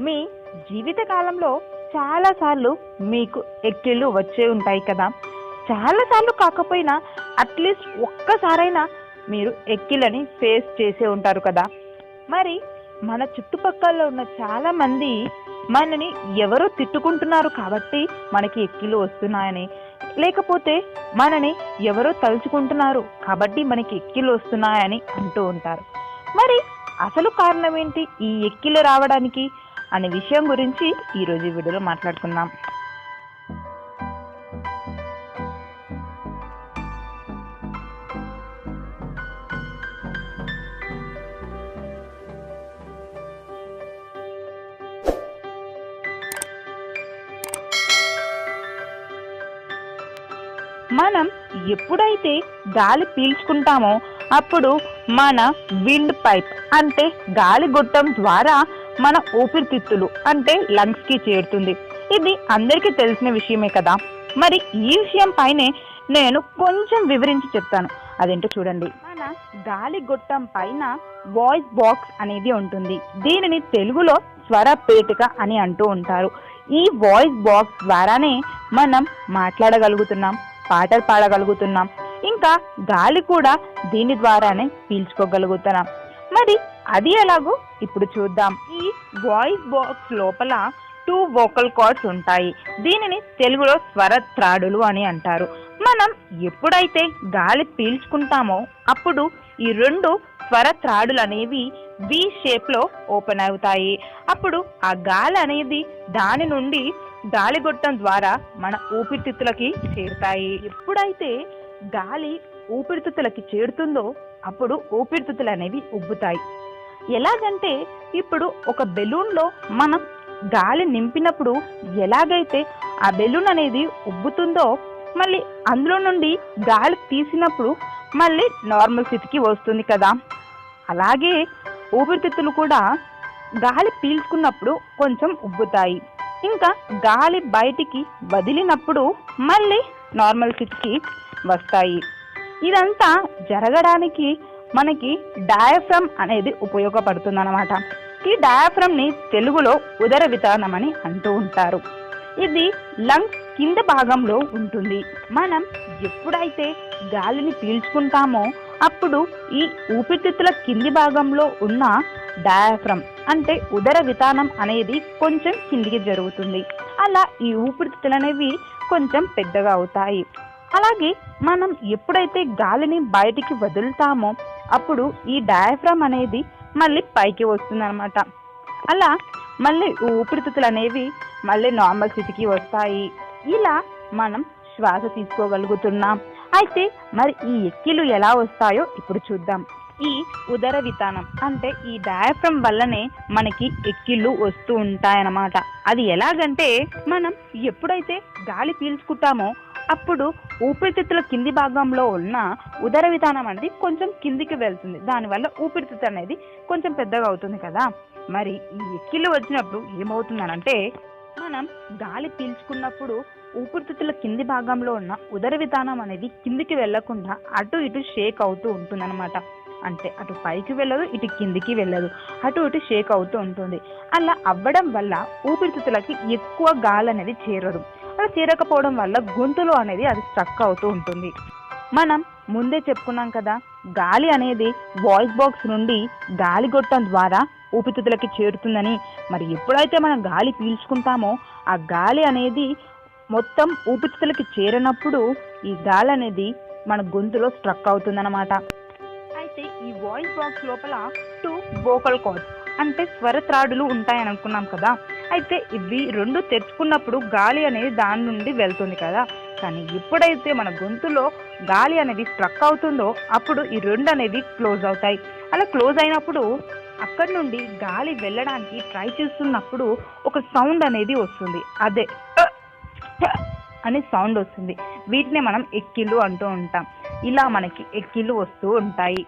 మీ జీవిత కాలంలో చాలాసార్లు మీకు ఎక్కిళ్ళు వచ్చే ఉంటాయి కదా. చాలాసార్లు కాకపోయినా అట్లీస్ట్ ఒక్కసారైనా మీరు ఎక్కిళ్ళని ఫేస్ చేసే ఉంటారు కదా. మరి మన చుట్టుపక్కల ఉన్న చాలా మంది మనని ఎవరో తిట్టుకుంటున్నారు కాబట్టి మనకి ఎక్కిళ్ళు వస్తున్నాయని, లేకపోతే మనని ఎవరో తలుచుకుంటున్నారు కాబట్టి మనకి ఎక్కిళ్ళు వస్తున్నాయని అంటూ ఉంటారు. మరి అసలు కారణం ఏంటి ఈ ఎక్కిళ్ళు రావడానికి అనే విషయం గురించి ఈరోజు ఈ వీడియోలో మాట్లాడుకుందాం. మనం ఎప్పుడైతే గాలి పీల్చుకుంటామో అప్పుడు మన విండ్ పైప్ అంటే గాలి గొట్టం ద్వారా మన ఊపిరితిత్తులు అంటే లంగ్స్ కి చేరుతుంది. ఇది అందరికీ తెలిసిన విషయమే కదా. మరి ఈ విషయం పైనే నేను కొంచెం వివరించి చెప్తాను. అదేంటో చూడండి. మన గాలి గొట్టం పైన వాయిస్ బాక్స్ అనేది ఉంటుంది. దీనిని తెలుగులో స్వర పేటిక అని అంటూ ఉంటారు. ఈ వాయిస్ బాక్స్ ద్వారానే మనం మాట్లాడగలుగుతున్నాం, పాటలు పాడగలుగుతున్నాం, ఇంకా గాలి కూడా దీని ద్వారానే పీల్చుకోగలుగుతున్నాం. మరి అది ఎలాగో ఇప్పుడు చూద్దాం. ఈ వాయిస్ బాక్స్ లోపల 2 వోకల్ కార్డ్స్ ఉంటాయి. దీనిని తెలుగులో స్వర త్రాడులు అని అంటారు. మనం ఎప్పుడైతే గాలి పీల్చుకుంటామో అప్పుడు ఈ 2 స్వర త్రాడులు అనేవి వి షేప్ లో ఓపెన్ అవుతాయి. అప్పుడు ఆ గాలి అనేది దాని నుండి గాలిగొట్టం ద్వారా మన ఊపిరితిత్తులకి చేరుతాయి. ఎప్పుడైతే గాలి ఊపిరితిత్తులకి చేరుతుందో అప్పుడు ఊపిరితిత్తులు అనేవి ఉబ్బుతాయి. ఎలాగంటే ఇప్పుడు ఒక బెలూన్లో మనం గాలి నింపినప్పుడు ఎలాగైతే ఆ బెలూన్ అనేది ఉబ్బుతుందో మళ్ళీ అందులో నుండి గాలి తీసినప్పుడు మళ్ళీ నార్మల్ స్థితికి వస్తుంది కదా. అలాగే ఊపిరితిత్తులు కూడా గాలి పీల్చుకున్నప్పుడు కొంచెం ఉబ్బుతాయి, ఇంకా గాలి బయటికి వదిలినప్పుడు మళ్ళీ నార్మల్ స్థితికి వస్తాయి. ఇదంతా జరగడానికి మనకి డయాఫ్రమ్ అనేది ఉపయోగపడుతుంది అన్నమాట. ఈ డయాఫ్రమ్ ని తెలుగులో ఉదర వితానం అని అంటూ ఉంటారు. ఇది లంగ్స్ కింద భాగంలో ఉంటుంది. మనం ఎప్పుడైతే గాలిని పీల్చుకుంటామో అప్పుడు ఈ ఊపిరితిత్తుల కింది భాగంలో ఉన్న డయాఫ్రమ్ అంటే ఉదర వితానం అనేది కొంచెం కిందికి జరుగుతుంది. అలా ఈ ఊపిరితిత్తులు అనేవి కొంచెం పెద్దగా అవుతాయి. అలాగే మనం ఎప్పుడైతే గాలిని బయటికి వదులుతామో అప్పుడు ఈ డయాఫ్రమ్ అనేది మళ్ళీ పైకి వస్తుంది అనమాట. అలా మళ్ళీ ఊపిరితిత్తులు అనేవి మళ్ళీ నార్మల్ స్థితికి వస్తాయి. ఇలా మనం శ్వాస తీసుకోగలుగుతున్నాం. అయితే మరి ఈ ఎక్కిలు ఎలా వస్తాయో ఇప్పుడు చూద్దాం. ఈ ఉదర వితానం అంటే ఈ డయాఫ్రమ్ వల్లనే మనకి ఎక్కిళ్ళు వస్తూ ఉంటాయన్నమాట. అది ఎలాగంటే మనం ఎప్పుడైతే గాలి పీల్చుకుంటామో అప్పుడు ఊపిరితిత్తుల కింది భాగంలో ఉన్న ఉదర వితానం అనేది కొంచెం కిందికి వెళ్తుంది. దానివల్ల ఊపిరితిత్తు అనేది కొంచెం పెద్దగా అవుతుంది కదా. మరి ఈ ఎక్కిళ్ళు వచ్చినప్పుడు ఏమవుతుందనంటే మనం గాలి పీల్చుకున్నప్పుడు ఊపిరితిత్తుల కింది భాగంలో ఉన్న ఉదర వితానం అనేది కిందికి వెళ్లకుండా అటు ఇటు షేక్ అవుతూ ఉంటుంది అనమాట. అంటే అటు పైకి వెళ్ళదు, ఇటు కిందికి వెళ్ళదు, అటు ఇటు షేక్ అవుతూ ఉంటుంది. అలా అవ్వడం వల్ల ఊపిరితిత్తులకి ఎక్కువ గాలి అనేది చేరదు. అలా చేరకపోవడం వల్ల గొంతులో అనేది అది స్ట్రక్ అవుతూ ఉంటుంది. మనం ముందే చెప్పుకున్నాం కదా, గాలి అనేది వాయిస్ బాక్స్ నుండి గాలి గొట్టం ద్వారా ఊపిరితిత్తులకి చేరుతుందని. మరి ఎప్పుడైతే మనం గాలి పీల్చుకుంటామో ఆ గాలి అనేది మొత్తం ఊపిరితిత్తులకి చేరినప్పుడు ఈ గాలి అనేది మన గొంతులో స్ట్రక్ అవుతుందన్నమాట. అయితే ఈ వాయిస్ బాక్స్ లోపల 2 వోకల్ కార్డ్స్ అంటే స్వర త్రాడులు ఉంటాయని అనుకున్నాం కదా. అయితే ఇవి 2 తెరుచుకున్నప్పుడు గాలి అనేది దాని నుండి వెళ్తుంది కదా. కానీ ఎప్పుడైతే మన గొంతులో గాలి అనేది స్ట్రక్ అవుతుందో అప్పుడు ఈ 2 అనేది క్లోజ్ అవుతాయి. అలా క్లోజ్ అయినప్పుడు అక్కడి నుండి గాలి వెళ్ళడానికి ట్రై చేస్తున్నప్పుడు ఒక సౌండ్ అనేది వస్తుంది. అదే అనే సౌండ్ వస్తుంది. వీటినే మనం ఎక్కిళ్ళు అంటూ ఉంటాం. ఇలా మనకి ఎక్కిళ్ళు వస్తూ ఉంటాయి.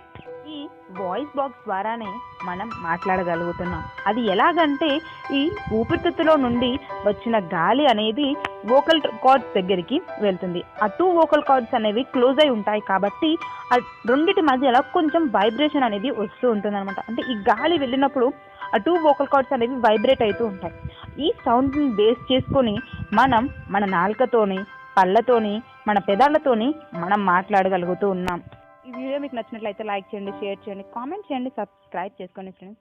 ఈ వాయిస్ బాక్స్ ద్వారానే మనం మాట్లాడగలుగుతున్నాం. అది ఎలాగంటే ఈ ఊపిరితిత్తులో నుండి వచ్చిన గాలి అనేది వోకల్ కార్డ్స్ దగ్గరికి వెళ్తుంది. ఆ 2 వోకల్ కార్డ్స్ అనేవి క్లోజ్ అయి ఉంటాయి కాబట్టి ఆ రెండిటి మధ్యలో కొంచెం వైబ్రేషన్ అనేది వస్తూ ఉంటుంది అనమాట. అంటే ఈ గాలి వెళ్ళినప్పుడు టూ వోకల్ కార్డ్స్ అనేవి వైబ్రేట్ అవుతూ ఉంటాయి. ఈ సౌండ్ని బేస్ చేసుకొని మనం మన నాలుకతోని, పళ్ళతోని, మన పెదాలతోని మనం మాట్లాడగలుగుతూ ఉన్నాం. ఈ వీడియో మీకు నచ్చినట్లయితే లైక్ చేయండి, షేర్ చేయండి, కామెంట్ చేయండి, సబ్స్క్రైబ్ చేసుకోండి ఫ్రెండ్స్.